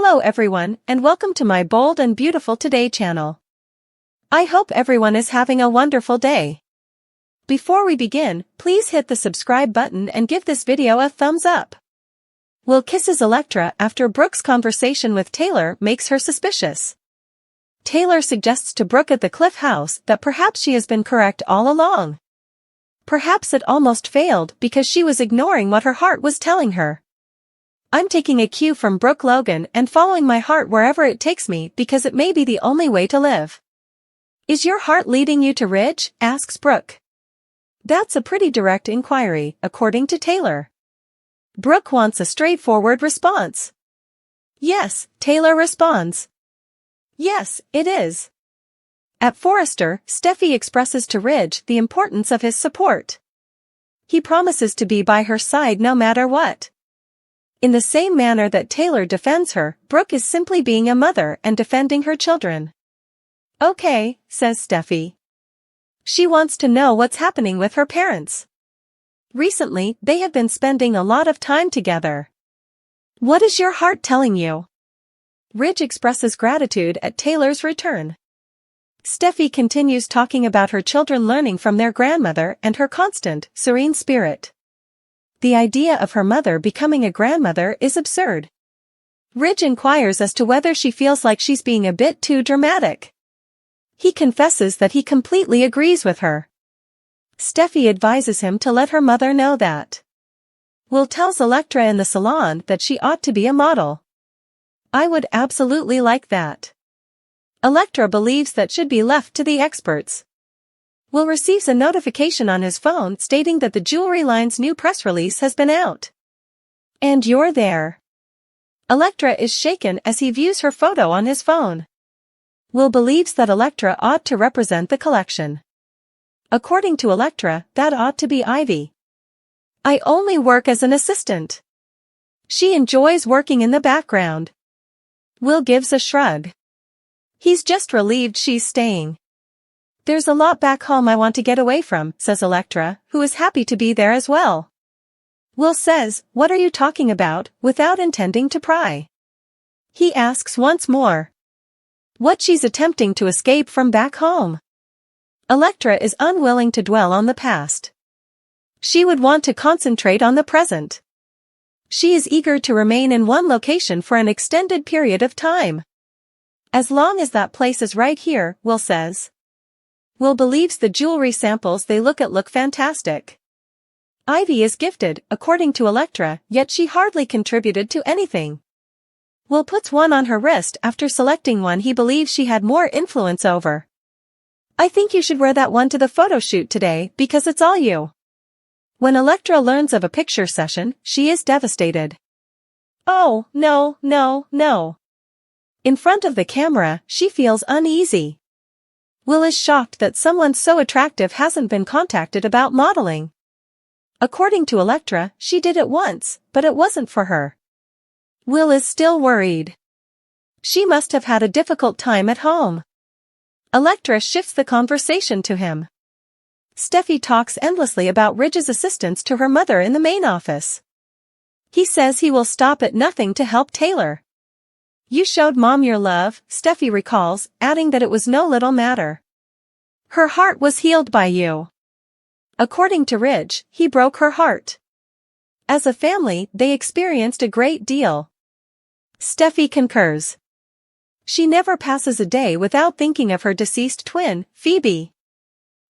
Hello everyone, and welcome to my Bold and Beautiful Today channel. I hope everyone is having a wonderful day. Before we begin, please hit the subscribe button and give this video a thumbs up. Will kisses Electra after Brooke's conversation with Taylor makes her suspicious. Taylor suggests to Brooke at the Cliff House that perhaps she has been correct all along. Perhaps it almost failed because she was ignoring what her heart was telling her. I'm taking a cue from Brooke Logan and following my heart wherever it takes me because it may be the only way to live. Is your heart leading you to Ridge? Asks Brooke. That's a pretty direct inquiry, according to Taylor. Brooke wants a straightforward response. Yes, Taylor responds. Yes, it is. At Forrester, Steffi expresses to Ridge the importance of his support. He promises to be by her side no matter what. In the same manner that Taylor defends her, Brooke is simply being a mother and defending her children. Okay, says Steffi. She wants to know what's happening with her parents. Recently, they have been spending a lot of time together. What is your heart telling you? Ridge expresses gratitude at Taylor's return. Steffi continues talking about her children learning from their grandmother and her constant, serene spirit. The idea of her mother becoming a grandmother is absurd. Ridge inquires as to whether she feels like she's being a bit too dramatic. He confesses that he completely agrees with her. Steffi advises him to let her mother know that. Will tells Electra in the salon that she ought to be a model. I would absolutely like that. Electra believes that should be left to the experts. Will receives a notification on his phone stating that the jewelry line's new press release has been out. And you're there. Electra is shaken as he views her photo on his phone. Will believes that Electra ought to represent the collection. According to Electra, that ought to be Ivy. I only work as an assistant. She enjoys working in the background. Will gives a shrug. He's just relieved she's staying. There's a lot back home I want to get away from, says Electra, who is happy to be there as well. Will says, what are you talking about, without intending to pry. He asks once more. What she's attempting to escape from back home. Electra is unwilling to dwell on the past. She would want to concentrate on the present. She is eager to remain in one location for an extended period of time. As long as that place is right here, Will says. Will believes the jewelry samples they look at look fantastic. Ivy is gifted, according to Electra, yet she hardly contributed to anything. Will puts one on her wrist after selecting one he believes she had more influence over. I think you should wear that one to the photo shoot today because it's all you. When Electra learns of a picture session, she is devastated. Oh, no, no, no. In front of the camera, she feels uneasy. Will is shocked that someone so attractive hasn't been contacted about modeling. According to Electra, she did it once, but it wasn't for her. Will is still worried. She must have had a difficult time at home. Electra shifts the conversation to him. Steffi talks endlessly about Ridge's assistance to her mother in the main office. He says he will stop at nothing to help Taylor. You showed Mom your love, Steffi recalls, adding that it was no little matter. Her heart was healed by you. According to Ridge, he broke her heart. As a family, they experienced a great deal. Steffi concurs. She never passes a day without thinking of her deceased twin, Phoebe.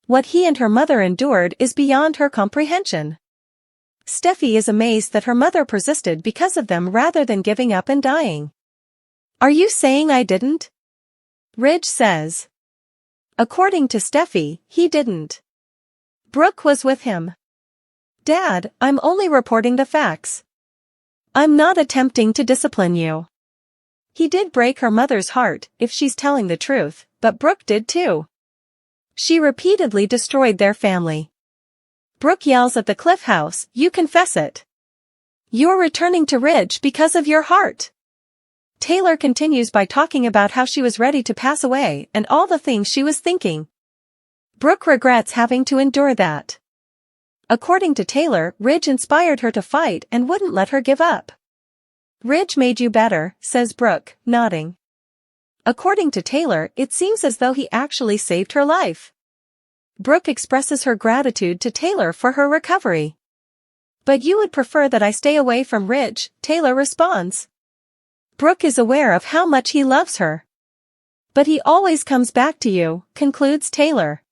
What he and her mother endured is beyond her comprehension. Steffi is amazed that her mother persisted because of them rather than giving up and dying. Are you saying I didn't? Ridge says. According to Steffi, he didn't. Brooke was with him. Dad, I'm only reporting the facts. I'm not attempting to discipline you. He did break her mother's heart, if she's telling the truth, but Brooke did too. She repeatedly destroyed their family. Brooke yells at the Cliff House, you confess it. You're returning to Ridge because of your heart. Taylor continues by talking about how she was ready to pass away and all the things she was thinking. Brooke regrets having to endure that. According to Taylor, Ridge inspired her to fight and wouldn't let her give up. Ridge made you better, says Brooke, nodding. According to Taylor, it seems as though he actually saved her life. Brooke expresses her gratitude to Taylor for her recovery. But you would prefer that I stay away from Ridge, Taylor responds. Brooke is aware of how much he loves her. But he always comes back to you, concludes Taylor.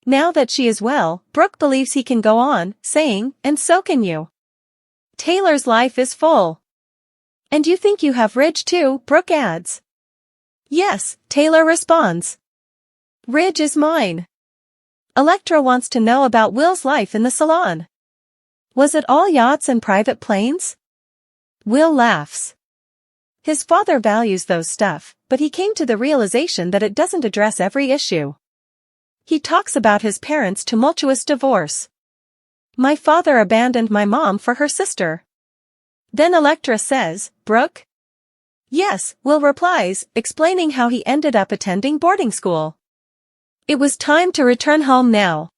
Now that she is well, Brooke believes he can go on, saying, and so can you. Taylor's life is full. And you think you have Ridge too, Brooke adds. Yes, Taylor responds. Ridge is mine. Electra wants to know about Will's life in the salon. Was it all yachts and private planes? Will laughs. His father values those stuff, but he came to the realization that it doesn't address every issue. He talks about his parents' tumultuous divorce. My father abandoned my mom for her sister. Then Electra says, Brooke? Yes, Will replies, explaining how he ended up attending boarding school. It was time to return home now.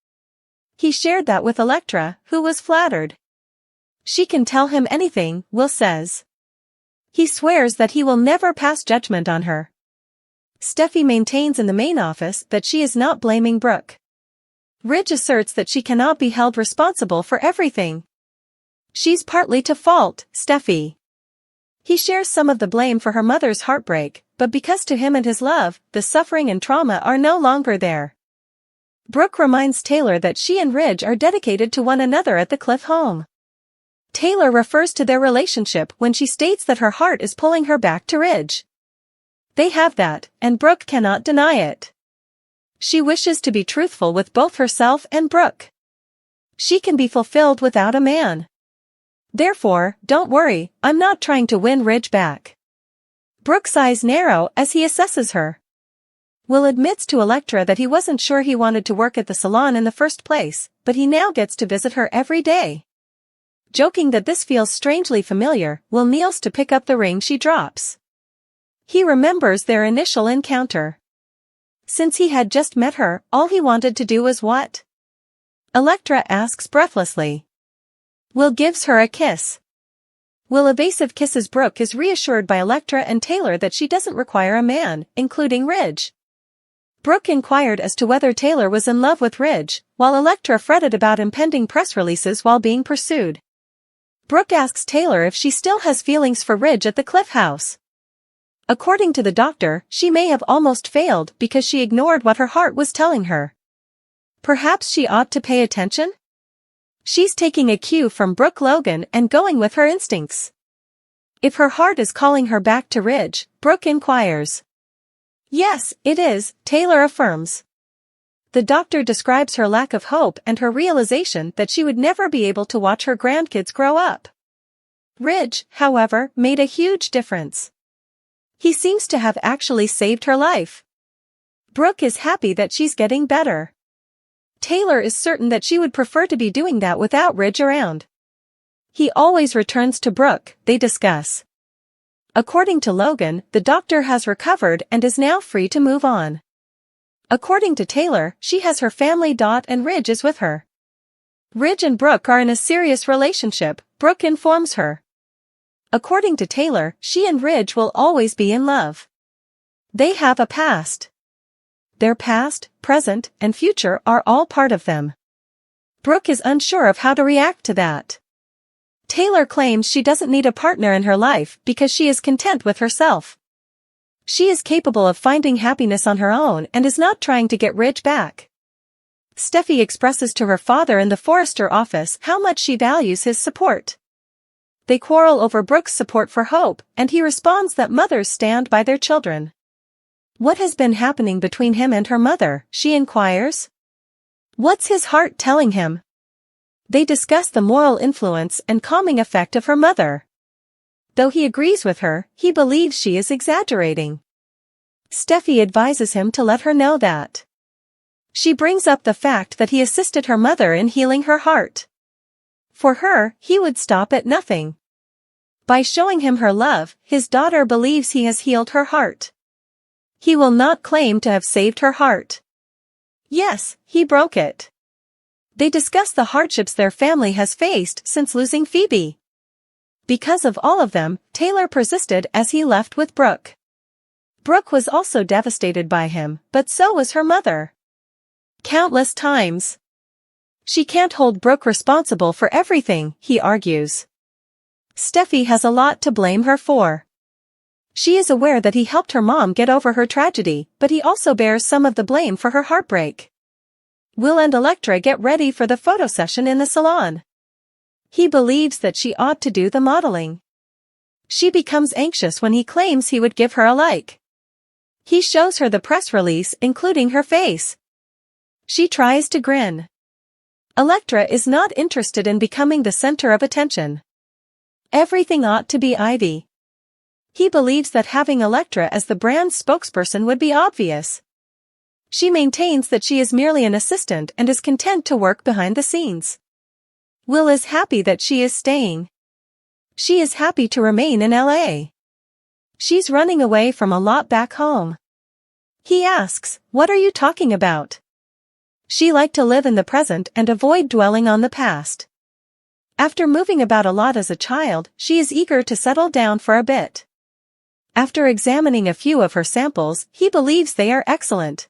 He shared that with Electra, who was flattered. She can tell him anything, Will says. He swears that he will never pass judgment on her. Steffi maintains in the main office that she is not blaming Brooke. Ridge asserts that she cannot be held responsible for everything. She's partly to fault, Steffi. He shares some of the blame for her mother's heartbreak, but because to him and his love, the suffering and trauma are no longer there. Brooke reminds Taylor that she and Ridge are dedicated to one another at the Cliff home. Taylor refers to their relationship when she states that her heart is pulling her back to Ridge. They have that, and Brooke cannot deny it. She wishes to be truthful with both herself and Brooke. She can be fulfilled without a man. Therefore, don't worry, I'm not trying to win Ridge back. Brooke's eyes narrow as he assesses her. Will admits to Electra that he wasn't sure he wanted to work at the salon in the first place, but he now gets to visit her every day. Joking that this feels strangely familiar, Will kneels to pick up the ring she drops. He remembers their initial encounter. Since he had just met her, all he wanted to do was what? Electra asks breathlessly. Will gives her a kiss. Will evasive kisses Brooke is reassured by Electra and Taylor that she doesn't require a man, including Ridge. Brooke inquired as to whether Taylor was in love with Ridge, while Electra fretted about impending press releases while being pursued. Brooke asks Taylor if she still has feelings for Ridge at the Cliff house. According to the doctor, she may have almost failed because she ignored what her heart was telling her. Perhaps she ought to pay attention? She's taking a cue from Brooke Logan and going with her instincts. If her heart is calling her back to Ridge, Brooke inquires. Yes, it is, Taylor affirms. The doctor describes her lack of hope and her realization that she would never be able to watch her grandkids grow up. Ridge, however, made a huge difference. He seems to have actually saved her life. Brooke is happy that she's getting better. Taylor is certain that she would prefer to be doing that without Ridge around. He always returns to Brooke, they discuss. According to Logan, the doctor has recovered and is now free to move on. According to Taylor, she has her family. And Ridge is with her. Ridge and Brooke are in a serious relationship, Brooke informs her. According to Taylor, she and Ridge will always be in love. They have a past. Their past, present, and future are all part of them. Brooke is unsure of how to react to that. Taylor claims she doesn't need a partner in her life because she is content with herself. She is capable of finding happiness on her own and is not trying to get Ridge back. Steffi expresses to her father in the Forrester office how much she values his support. They quarrel over Brooke's support for Hope, and he responds that mothers stand by their children. What has been happening between him and her mother, she inquires. What's his heart telling him? They discuss the moral influence and calming effect of her mother. Though he agrees with her, he believes she is exaggerating. Steffi advises him to let her know that. She brings up the fact that he assisted her mother in healing her heart. For her, he would stop at nothing. By showing him her love, his daughter believes he has healed her heart. He will not claim to have saved her heart. Yes, he broke it. They discuss the hardships their family has faced since losing Phoebe. Because of all of them, Taylor persisted as he left with Brooke. Brooke was also devastated by him, but so was her mother. Countless times. She can't hold Brooke responsible for everything, he argues. Steffi has a lot to blame her for. She is aware that he helped her mom get over her tragedy, but he also bears some of the blame for her heartbreak. Will and Electra get ready for the photo session in the salon. He believes that she ought to do the modeling. She becomes anxious when he claims he would give her a like. He shows her the press release including her face. She tries to grin. Electra is not interested in becoming the center of attention. Everything ought to be Ivy. He believes that having Electra as the brand's spokesperson would be obvious. She maintains that she is merely an assistant and is content to work behind the scenes. Will is happy that she is staying. She is happy to remain in LA. She's running away from a lot back home. He asks, "What are you talking about?" She liked to live in the present and avoid dwelling on the past. After moving about a lot as a child, she is eager to settle down for a bit. After examining a few of her samples, he believes they are excellent.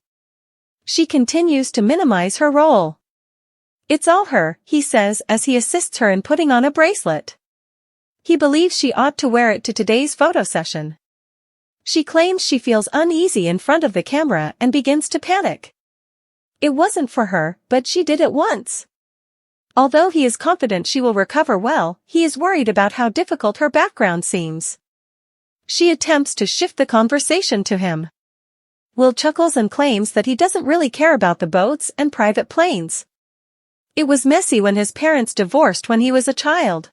She continues to minimize her role. "It's all her," he says as he assists her in putting on a bracelet. He believes she ought to wear it to today's photo session. She claims she feels uneasy in front of the camera and begins to panic. It wasn't for her, but she did it once. Although he is confident she will recover well, he is worried about how difficult her background seems. She attempts to shift the conversation to him. Will chuckles and claims that he doesn't really care about the boats and private planes. It was messy when his parents divorced when he was a child.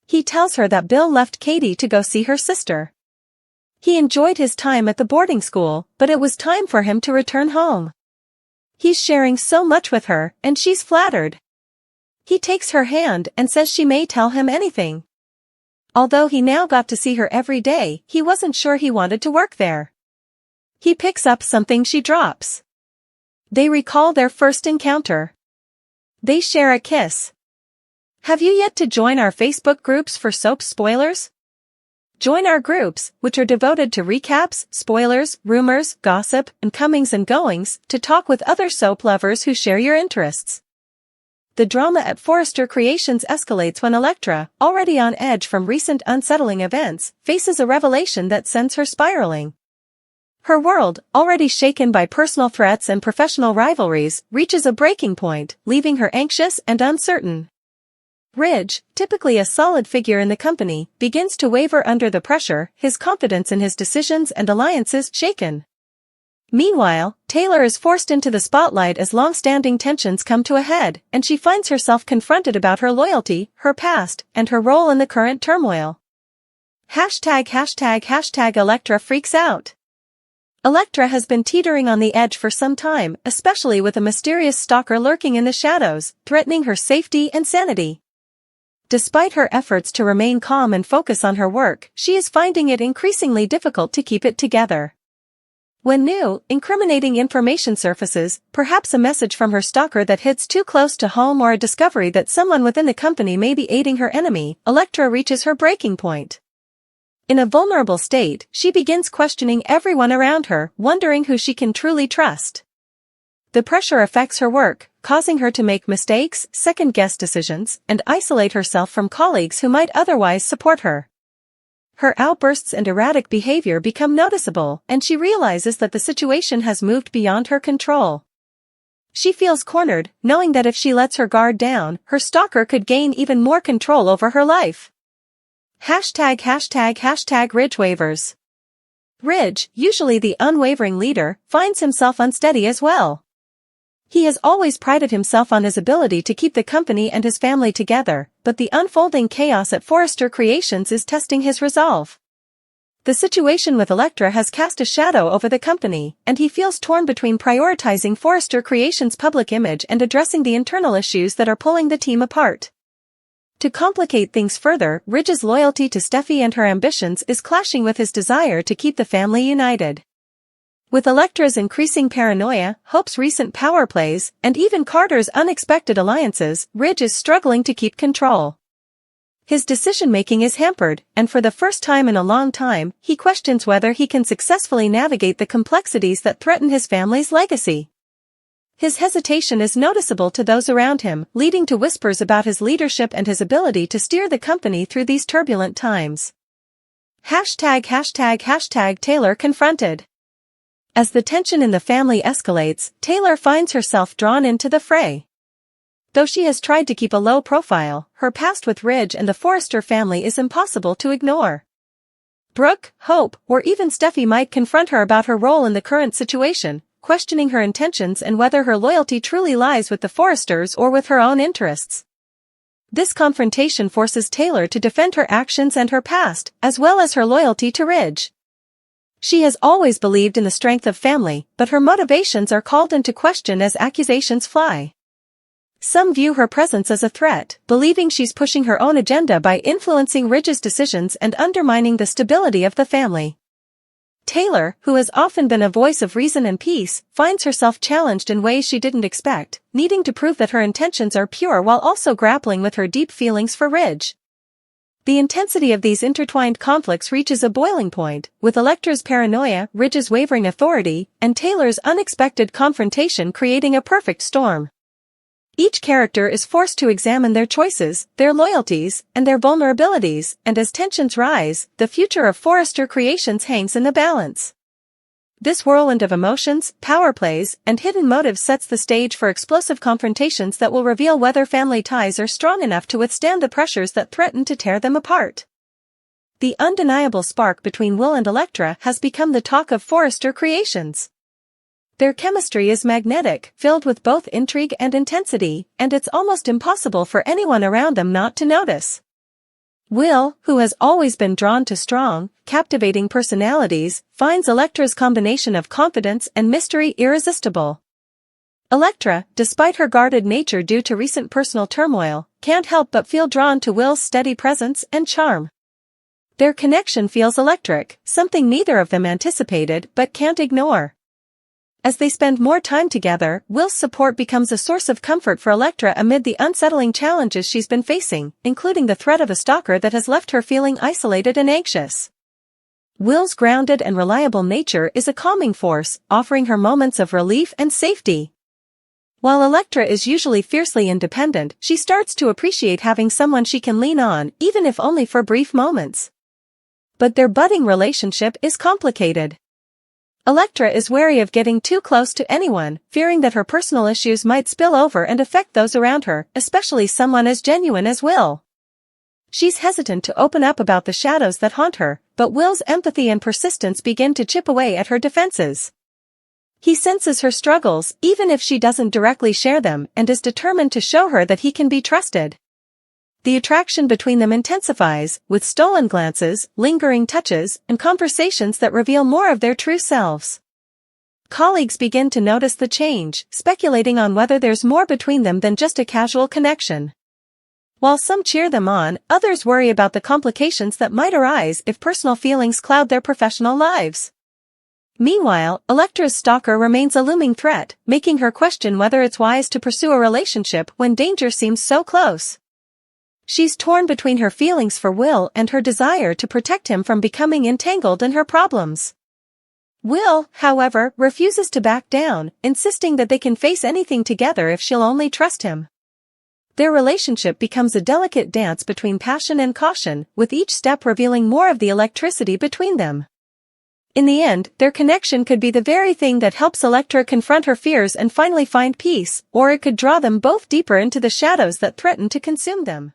He tells her that Bill left Katie to go see her sister. He enjoyed his time at the boarding school, but it was time for him to return home. He's sharing so much with her, and she's flattered. He takes her hand and says she may tell him anything. Although he now got to see her every day, he wasn't sure he wanted to work there. He picks up something she drops. They recall their first encounter. They share a kiss. Have you yet to join our Facebook groups for soap spoilers? Join our groups, which are devoted to recaps, spoilers, rumors, gossip, and comings and goings, to talk with other soap lovers who share your interests. The drama at Forrester Creations escalates when Electra, already on edge from recent unsettling events, faces a revelation that sends her spiraling. Her world, already shaken by personal threats and professional rivalries, reaches a breaking point, leaving her anxious and uncertain. Ridge, typically a solid figure in the company, begins to waver under the pressure, his confidence in his decisions and alliances shaken. Meanwhile, Taylor is forced into the spotlight as long-standing tensions come to a head, and she finds herself confronted about her loyalty, her past, and her role in the current turmoil. #### Electra freaks out. Electra has been teetering on the edge for some time, especially with a mysterious stalker lurking in the shadows, threatening her safety and sanity. Despite her efforts to remain calm and focus on her work, she is finding it increasingly difficult to keep it together. When new, incriminating information surfaces, perhaps a message from her stalker that hits too close to home or a discovery that someone within the company may be aiding her enemy, Electra reaches her breaking point. In a vulnerable state, she begins questioning everyone around her, wondering who she can truly trust. The pressure affects her work, causing her to make mistakes, second-guess decisions, and isolate herself from colleagues who might otherwise support her. Her outbursts and erratic behavior become noticeable, and she realizes that the situation has moved beyond her control. She feels cornered, knowing that if she lets her guard down, her stalker could gain even more control over her life. ### Ridge wavers. Ridge, usually the unwavering leader, finds himself unsteady as well. He has always prided himself on his ability to keep the company and his family together, but the unfolding chaos at Forrester Creations is testing his resolve. The situation with Electra has cast a shadow over the company, and he feels torn between prioritizing Forrester Creations' public image and addressing the internal issues that are pulling the team apart. To complicate things further, Ridge's loyalty to Steffi and her ambitions is clashing with his desire to keep the family united. With Electra's increasing paranoia, Hope's recent power plays, and even Carter's unexpected alliances, Ridge is struggling to keep control. His decision-making is hampered, and for the first time in a long time, he questions whether he can successfully navigate the complexities that threaten his family's legacy. His hesitation is noticeable to those around him, leading to whispers about his leadership and his ability to steer the company through these turbulent times. Taylor confronted. As the tension in the family escalates, Taylor finds herself drawn into the fray. Though she has tried to keep a low profile, her past with Ridge and the Forrester family is impossible to ignore. Brooke, Hope, or even Steffy might confront her about her role in the current situation, questioning her intentions and whether her loyalty truly lies with the Forresters or with her own interests. This confrontation forces Taylor to defend her actions and her past, as well as her loyalty to Ridge. She has always believed in the strength of family, but her motivations are called into question as accusations fly. Some view her presence as a threat, believing she's pushing her own agenda by influencing Ridge's decisions and undermining the stability of the family. Taylor, who has often been a voice of reason and peace, finds herself challenged in ways she didn't expect, needing to prove that her intentions are pure while also grappling with her deep feelings for Ridge. The intensity of these intertwined conflicts reaches a boiling point, with Electra's paranoia, Ridge's wavering authority, and Taylor's unexpected confrontation creating a perfect storm. Each character is forced to examine their choices, their loyalties, and their vulnerabilities, and as tensions rise, the future of Forrester Creations hangs in the balance. This whirlwind of emotions, power plays, and hidden motives sets the stage for explosive confrontations that will reveal whether family ties are strong enough to withstand the pressures that threaten to tear them apart. The undeniable spark between Will and Electra has become the talk of Forrester Creations. Their chemistry is magnetic, filled with both intrigue and intensity, and it's almost impossible for anyone around them not to notice. Will, who has always been drawn to strong, captivating personalities, finds Electra's combination of confidence and mystery irresistible. Electra, despite her guarded nature due to recent personal turmoil, can't help but feel drawn to Will's steady presence and charm. Their connection feels electric, something neither of them anticipated but can't ignore. As they spend more time together, Will's support becomes a source of comfort for Electra amid the unsettling challenges she's been facing, including the threat of a stalker that has left her feeling isolated and anxious. Will's grounded and reliable nature is a calming force, offering her moments of relief and safety. While Electra is usually fiercely independent, she starts to appreciate having someone she can lean on, even if only for brief moments. But their budding relationship is complicated. Electra is wary of getting too close to anyone, fearing that her personal issues might spill over and affect those around her, especially someone as genuine as Will. She's hesitant to open up about the shadows that haunt her, but Will's empathy and persistence begin to chip away at her defenses. He senses her struggles, even if she doesn't directly share them, and is determined to show her that he can be trusted. The attraction between them intensifies, with stolen glances, lingering touches, and conversations that reveal more of their true selves. Colleagues begin to notice the change, speculating on whether there's more between them than just a casual connection. While some cheer them on, others worry about the complications that might arise if personal feelings cloud their professional lives. Meanwhile, Electra's stalker remains a looming threat, making her question whether it's wise to pursue a relationship when danger seems so close. She's torn between her feelings for Will and her desire to protect him from becoming entangled in her problems. Will, however, refuses to back down, insisting that they can face anything together if she'll only trust him. Their relationship becomes a delicate dance between passion and caution, with each step revealing more of the electricity between them. In the end, their connection could be the very thing that helps Electra confront her fears and finally find peace, or it could draw them both deeper into the shadows that threaten to consume them.